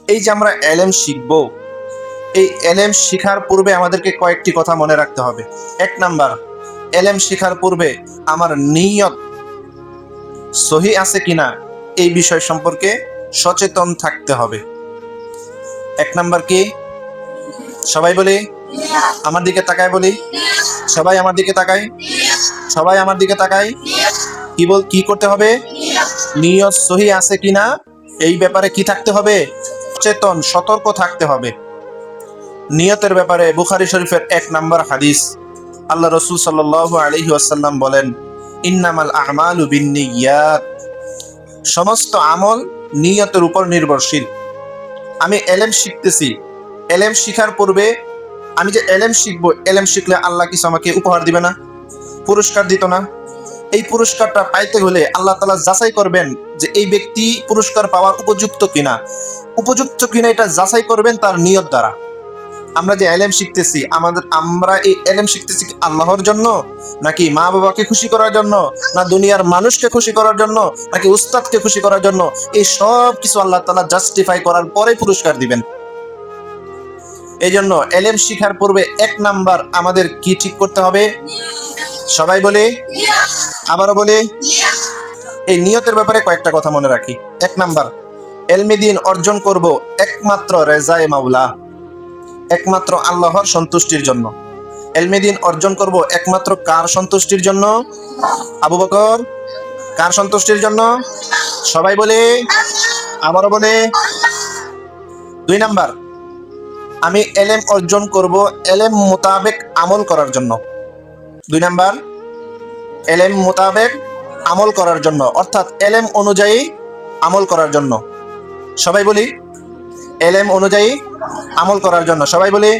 এই যে আমরা এলেম শিখব, এই এলেম শিখার পূর্বে আমাদেরকে কয়েকটি কথা মনে রাখতে হবে। এক নাম্বার, এলেম শিখার পূর্বে আমার নিয়ত সহি আছে কিনা এই বিষয় সম্পর্কে সচেতন থাকতে হবে। এক নাম্বার কি? সবাই বলি, আমার দিকে তাকায় বলি, সবাই আমার দিকে তাকায়, সবাই আমার দিকে তাকায়। কি করতে হবে? নিয়ত সহি আছে কিনা এই ব্যাপারে কি থাকতে হবে? সচেতন, সতর্ক থাকতে হবে। নিয়তের ব্যাপারে বুখারী শরীফের 1 নম্বর হাদিস, আল্লাহ রাসূল সাল্লাল্লাহু আলাইহি ওয়াসাল্লাম বলেন, ইন্নামাল আমালু বিন্নিয়াত, সমস্ত আমল নিয়তের উপর নির্ভরশীল। আমি এলেম শিখতেছি, এলেম শিখার পূর্বে আমি যে এলেম শিখবো, এলেম শিখলে আল্লাহ কিছু আমাকে উপহার দিবে না? পুরস্কার দিত না? এই পুরস্কারটা পাইতে হলে আল্লাহ তাআলা যাচাই করবেন যে এই ব্যক্তি পুরস্কার পাওয়ার উপযুক্ত কিনা। উপযুক্ত কিনা এটা যাচাই করবেন তার নিয়ত দ্বারা। আমরা যে এলেম শিখতেছি, আমরা এই এলেম শিখতেছি আল্লাহর জন্য, নাকি মা বাবাকে খুশি করার জন্য, না দুনিয়ার মানুষকে খুশি করার জন্য, নাকি উস্তাদকে খুশি করার জন্য? এই সব কিছু আল্লাহ তাআলা জাস্টিফাই করার পরে পুরস্কার দিবেন। এই জন্য এলেম শিখার পূর্বে 1 নাম্বার আমাদের কি ঠিক করতে হবে? সবাই বলে, আবারও বলে, এই নিয়তের ব্যাপারে কয়েকটা কথা মনে রাখি। 1 নাম্বার, এলমে দ্বীন অর্জন করব একমাত্র রেজায়ে মাওলা, একমাত্র আল্লাহর সন্তুষ্টির জন্য। এলমে দ্বীন অর্জন করব একমাত্র কার সন্তুষ্টির জন্য? আবু বকর, কার সন্তুষ্টির জন্য? সবাই বলে, আবারও বলে। 2 নাম্বার, আমি এলেম অর্জন করব এলেম মোতাবেক আমল করার জন্য। 2 নাম্বার, এলেম মোতাবেক আমল করার জন্য, অর্থাৎ এলেম অনুযায়ী আমল করার জন্য। সবাই বলি, এলেম অনুযায়ী আমল করার জন্য। সবাই বলি,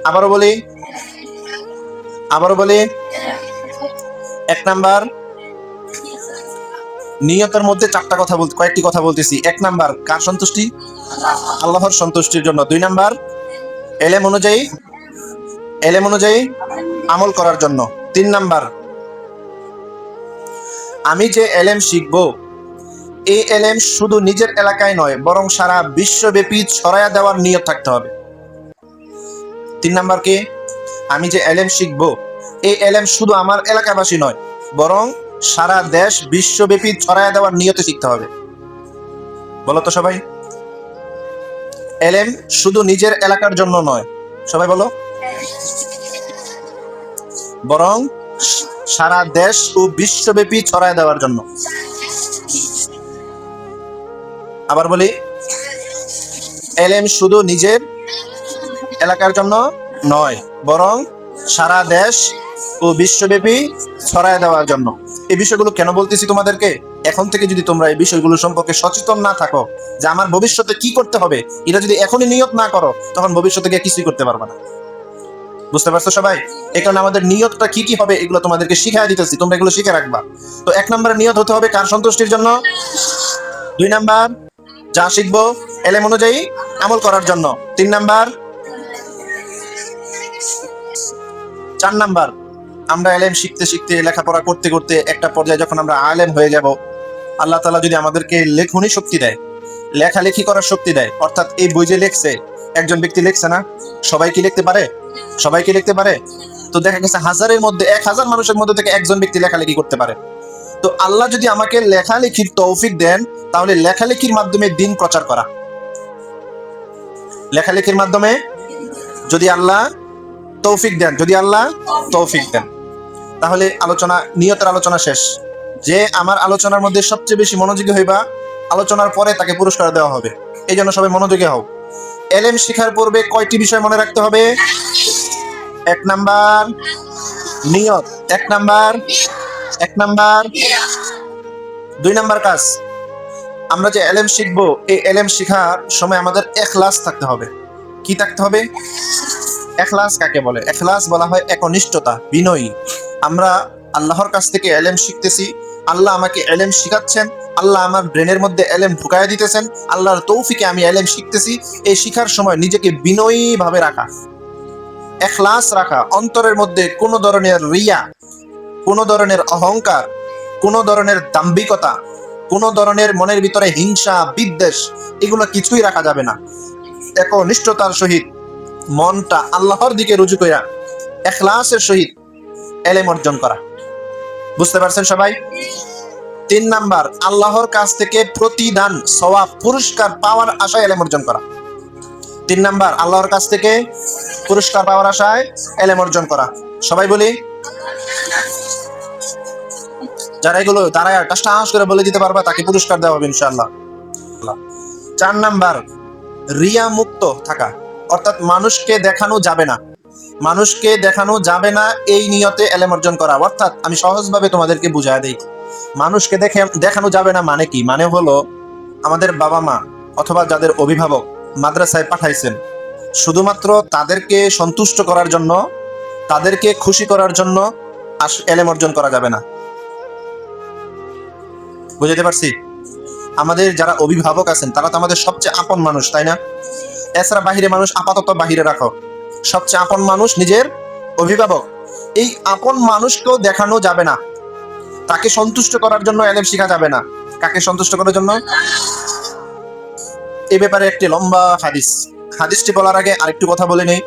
আবারও বলি, আবারও বলি। 1 নাম্বার, নিয়তের মধ্যে কয়েকটি কথা বলতেছি। 1 নাম্বার, কার সন্তুষ্টি? আল্লাহর সন্তুষ্টির জন্য। 2 নাম্বার, এলেম অনুযায়ী আমল করার জন্য। 3 নাম্বার, আমি যে এলেম শিখব, এই এলেম শুধু নিজের এলাকায় নয়, বরং সারা বিশ্বব্যাপী ছড়ায়া দেওয়ার নিয়ত থাকতে হবে। 3 নাম্বার কি? আমি যে এলেম শিখব, এই এলেম শুধু আমার এলাকাবাসী নয়, বরং সারা দেশ বিশ্বব্যাপী ছড়ায়া দেওয়ার নিয়তে শিখতে হবে। বলো তো সবাই, এলেম শুধু নিজের এলাকার জন্য নয়, সবাই বলো, বরং সারা দেশ ও বিশ্বব্যাপী ছড়ায় দেওয়ার জন্য। আবার বলি, এলেম শুধু নিজের এলাকার জন্য নয়, বরং সারা দেশ ও বিশ্বব্যাপী ছড়ায় দেওয়ার জন্য। এই বিষয়গুলো কেন বলতেছি তোমাদেরকে? এখন থেকে যদি তোমরা এই বিষয়গুলো সম্পর্কে সচেতন না থাকো যে আমার ভবিষ্যতে কি করতে হবে, এটা যদি এখনই নিয়ত না করো, তখন ভবিষ্যতে গিয়ে কিছুই করতে পারবে না। বুঝতে পারছো সবাই? এই কারণে আমাদের নিয়তটা কি কি হবে এগুলো তোমাদেরকে শিখাই দিতেছি, তোমরা এগুলো শিখে রাখবা। তো 1 নম্বরে নিয়ত হতে হবে কার সন্তুষ্টির জন্য? 2 নাম্বার, যা শিখবো এলেম অনুযায়ী আমল করার জন্য। 3 নাম্বার, 4 নাম্বার, আমরা এলেম শিখতে শিখতে, লেখাপড়া করতে করতে একটা পর্যায়ে যখন আমরা আলেম হয়ে যাব, আল্লাহ তাআলা যদি আমাদেরকে লেখনী শক্তি দেয়, লেখালেখি করার শক্তি দেয়, অর্থাৎ এই বই যে লিখছে, একজন ব্যক্তি লিখছে না, সবাই কি লিখতে পারে? সবাই কি লিখতে পারে? তো দেখা গেছে 1000 মানুষের মধ্যে থেকে একজন ব্যক্তি লেখালেখি করতে পারে। তো আল্লাহ যদি আমাকে লেখালেখির তৌফিক দেন, তাহলে লেখালেখির মাধ্যমে দ্বীন প্রচার করা, লেখালেখির মাধ্যমে যদি আল্লাহ তৌফিক দেন, তাহলে নিয়তের আলোচনা শেষ। যে আমার আলোচনার মধ্যে সবচেয়ে বেশি মনোযোগী হইবা, আলোচনার পরে তাকে পুরস্কার দেওয়া হবে। এই জন্য সবাই মনোযোগী হও। এলেম শিখার পূর্বে কয়টি বিষয় মনে রাখতে হবে? 1 নাম্বার, নিয়ত। 1 নাম্বার, 2 নাম্বার কাজ, আমরা যে এলেম শিখবো, এই এলেম শিখার সময় আমাদের ইখলাস থাকতে হবে। কি থাকতে হবে? ইখলাস কাকে বলে? ইখলাস বলা হয় একনিষ্ঠতা, বিনয়ী। আমরা আল্লাহর কাছ থেকে এলেম শিখতেছি, আল্লাহ আমাকে এলেম শিখাচ্ছেন, আল্লাহ আমার ব্রেনের মধ্যে এলেম ঢুকায় দিতেছেন, আল্লাহর তৌফিকে আমি এলেম শিখতেছি। এই শিখার সময় নিজেকে বিনয়ী ভাবে রাখা, ইখলাস রাখা, অন্তরের মধ্যে কোনো ধরনের রিয়া, কোনো ধরনের অহংকার, কোনো ধরনের দাম্ভিকতা, কোনো ধরনের মনের ভিতরে হিংসা বিদ্বেষ এগুলো কিছুই রাখা যাবে না। একনিষ্ঠতার সহিত মনটা আল্লাহর দিকে রুজু কইরা ইখলাসের সহিত ইলম অর্জন করা। বুঝতে পারছেন সবাই? 3 নাম্বার, আল্লাহর কাছ থেকে প্রতিদান সওয়াব পুরস্কার পাওয়ার আশায় ইলম অর্জন করা। 3 নাম্বার, আল্লাহর কাছ থেকে পুরস্কার পাওয়ার আশায় ইলম অর্জন করা। সবাই বলি, যারা এগুলো দাঁড়ায় টাস করে বলে দিতে পারবা তাকে পুরস্কার দেওয়া হবে ইনশাআল্লাহ। 4 নাম্বার, রিয়া মুক্ত থাকা, অর্থাৎ মানুষকে দেখানো যাবে না, মানুষকে দেখানো যাবে না এই নিয়তে ইলম অর্জন করা। অর্থাৎ আমি সহজভাবে তোমাদেরকে বুঝায় দেই, মানুষকে দেখানো যাবে না মানে কি? মানে হলো আমাদের বাবা মা অথবা যাদের অভিভাবক মাদ্রাসায় পাঠাইছেন শুধুমাত্র তাদেরকে সন্তুষ্ট করার জন্য, তাদেরকে খুশি করার জন্য ইলম অর্জন করা যাবে না। বুঝতে পারছি? আমাদের যারা অভিভাবক আছেন তারা তো আমাদের সবচেয়ে আপন মানুষ, তাই না? এছাড়া বাহিরে মানুষ আপাতত বাহিরে রাখো, সবচেয়ে আপন মানুষ নিজের অভিভাবক। এই আপন মানুষকেও দেখানো যাবে না, তাকে সন্তুষ্ট করার জন্য ইলম শেখা যাবে না। কাকে সন্তুষ্ট করার জন্য? এই ব্যাপারে একটি লম্বা হাদিসটি বলার আগে আরেকটু কথা বলে নেই।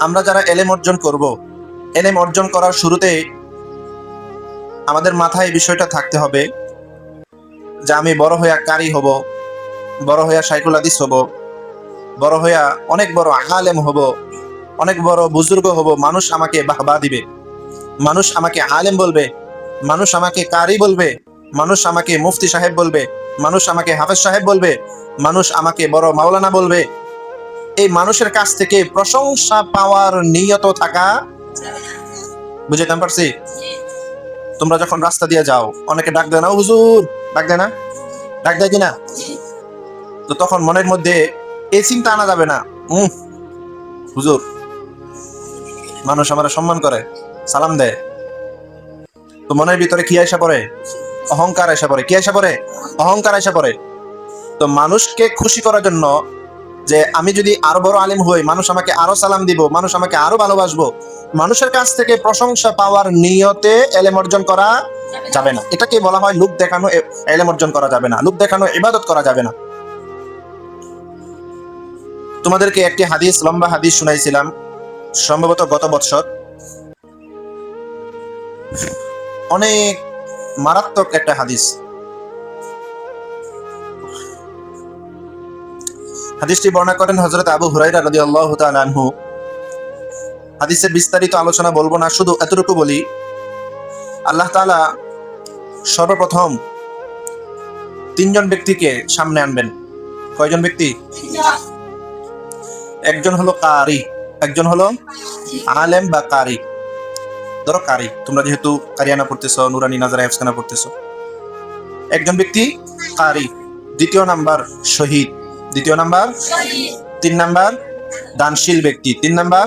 আমরা যারা ইলম অর্জন করব, ইলম অর্জন করার শুরুতে আমাদের মাথায় বিষয়টা থাকতে হবে যে আমি বড় হইয়া কারি হব, বড় হইয়া শাইখুল হাদিস হব, বড় হইয়া অনেক বড় আলেম হব, অনেক বড় বুজুর্গ হব, মানুষ আমাকে বাহবা দিবে, মানুষ আমাকে আলেম বলবে, মানুষ আমাকে কারি বলবে, মানুষ আমাকে মুফতি সাহেব বলবে, মানুষ আমাকে হাফেজ সাহেব বলবে, মানুষ আমাকে বড় মাওলানা বলবে। এই মানুষের কাছ থেকে প্রশংসা পাওয়ার নিয়ত থাকা। বুঝতে পারছি? তোমরা যখন রাস্তা দিয়ে যাও অনেকে ডাক দেয় না, হুজুর, ডাক দেয় না? ডাক দেয় কিনা? তো তখন মনের মধ্যে এই চিন্তা আনা যাবে না, হুজুর, মানুষ আমার সম্মান করে, সালাম দেয়। তো মনের ভিতরে কি আয়সা পড়ে? অহংকার আয়সা পড়ে। কি আয়সা পড়ে? অহংকার আয়সা পড়ে। তো মানুষকে খুশি করার জন্য যে আমি যদি আরো বড় আলিম হই, মানুষ আমাকে আরো সালাম দিব, মানুষ আমাকে আরো ভালোবাসবো, মানুষের কাছ থেকে প্রশংসা পাওয়ার নিয়তে ইলম অর্জন করা যাবে না। এটাকে বলা হয় লোক দেখানো ইলম অর্জন করা যাবে না, লোক দেখানো ইবাদত করা যাবে না। তোমাদেরকে একটি হাদিস, লম্বা হাদিস শুনাইছিলাম সম্ভবত গত বছর। অনেক মারাত্মক একটা হাদিস। হাদিসটি বর্ণনা করেন হযরত আবু হুরায়রা রাদিয়াল্লাহু তাআলা আনহু। হাদিসের বিস্তারিত আলোচনা বলবো না, শুধু এতটুকু বলি, আল্লাহ তাআলা সর্বপ্রথম 3 জন ব্যক্তিকে সামনে আনবেন। কয়জন ব্যক্তি? একজন হলো কারি, একজন হলো আলেম বা কারি। ধরো কারি, তোমরা যেহেতু কারিয়ানা পড়তেছো, নুরানি নাজারা হেফজখানা পড়তেছো। একজন ব্যক্তি কারি, দ্বিতীয় নাম্বার শহীদ, দ্বিতীয় নাম্বার 3 নাম্বার দানশীল ব্যক্তি, 3 নাম্বার।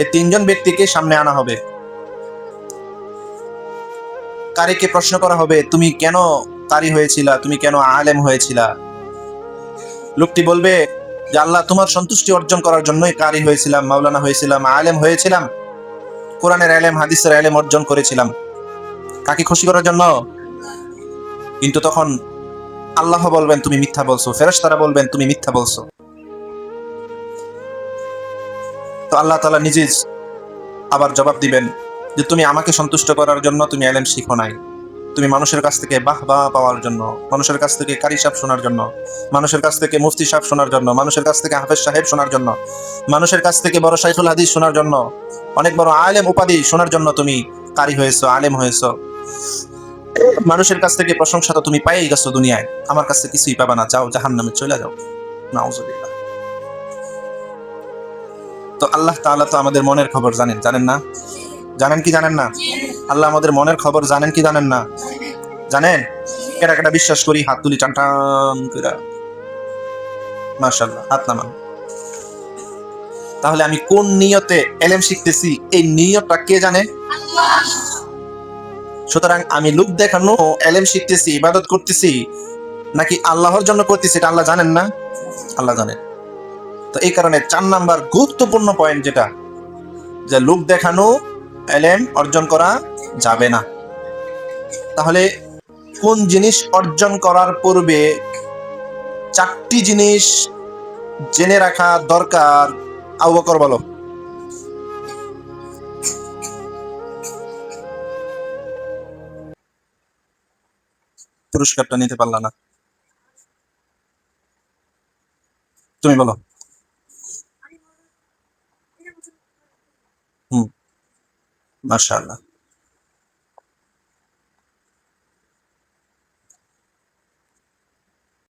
এই 3 জন ব্যক্তিকে সামনে আনা হবে। কারিকে প্রশ্ন করা হবে, তুমি কেন কারি হয়েছিলা, তুমি কেন আলেম হয়েছিলা? লোকটি বলবে যে আল্লাহ, তোমার সন্তুষ্টি অর্জন করার জন্যই কারি হয়েছিলাম, মাওলানা হয়েছিলাম, আলেম হয়েছিলাম, কোরআনের ইলম হাদিসের ইলম অর্জন করেছিলাম। কাকে খুশি করার জন্য? কিন্তু তখন আল্লাহ বলবেন তুমি মিথ্যা বলছো, ফেরেশতারা বলবেন তুমি মিথ্যা বলছো। তো আল্লাহ তাআলা নিজে আবার জবাব দিবেন যে তুমি আমাকে সন্তুষ্ট করার জন্য তুমি ইলম শিখো নাই, তুমি মানুষের কাছ থেকে বাহবা পাওয়ার জন্য, মানুষের কাছ থেকে কারি সাহেব শোনার জন্য, মানুষের কাছ থেকে মুফতি সাহেব শোনার জন্য, মানুষের কাছ থেকে হাফেজ সাহেব শোনার জন্য, মানুষের কাছ থেকে বড় শাইখুল হাদিস শোনার জন্য, অনেক বড় আলেম উপাধি শোনার জন্য তুমি কারি হয়েছো, আলেম হয়েছো। মানুষের কাছ থেকে প্রশংসা তো তুমি পাইই গেছো দুনিয়ায়, আমার কাছে কিছুই পাবা না, যাও জাহান্নামে চলে যাও, নাউজুবিল্লাহ। তো আল্লাহ তাআলা তো আমাদের মনের খবর জানেন, জানেন না? জানেন কি জানেন না? আল্লাহ আমাদের মনের খবর জানেন কি জানেন না? জানেন। কেটা কেটা বিশ্বাস করি? হাত তুলি টান টান করে। মাশাআল্লাহ, হাত নামান। তাহলে আমি কোন নিয়তে ইলম শিখতেছি এই নিয়তটা কে জানে? আল্লাহ। সুতরাং আমি লোক দেখানো ইলম শিখতেছি, ইবাদত করতেছি নাকি আল্লাহর জন্য করতেছি, এটা আল্লাহ জানেন না? আল্লাহ জানেন। তো এই কারণে 4 নাম্বার গুরুত্বপূর্ণ পয়েন্ট যেটা, যে লোক দেখানো ইলম অর্জন করা যাবে না। তাহলে কোন জিনিস অর্জন করার পূর্বে 4টি জিনিস জেনে রাখা দরকার? আবু বকর বলো। পুরস্কারটা নিতে পারলা না, তুমি বলো। হুম, মাশাআল্লাহ।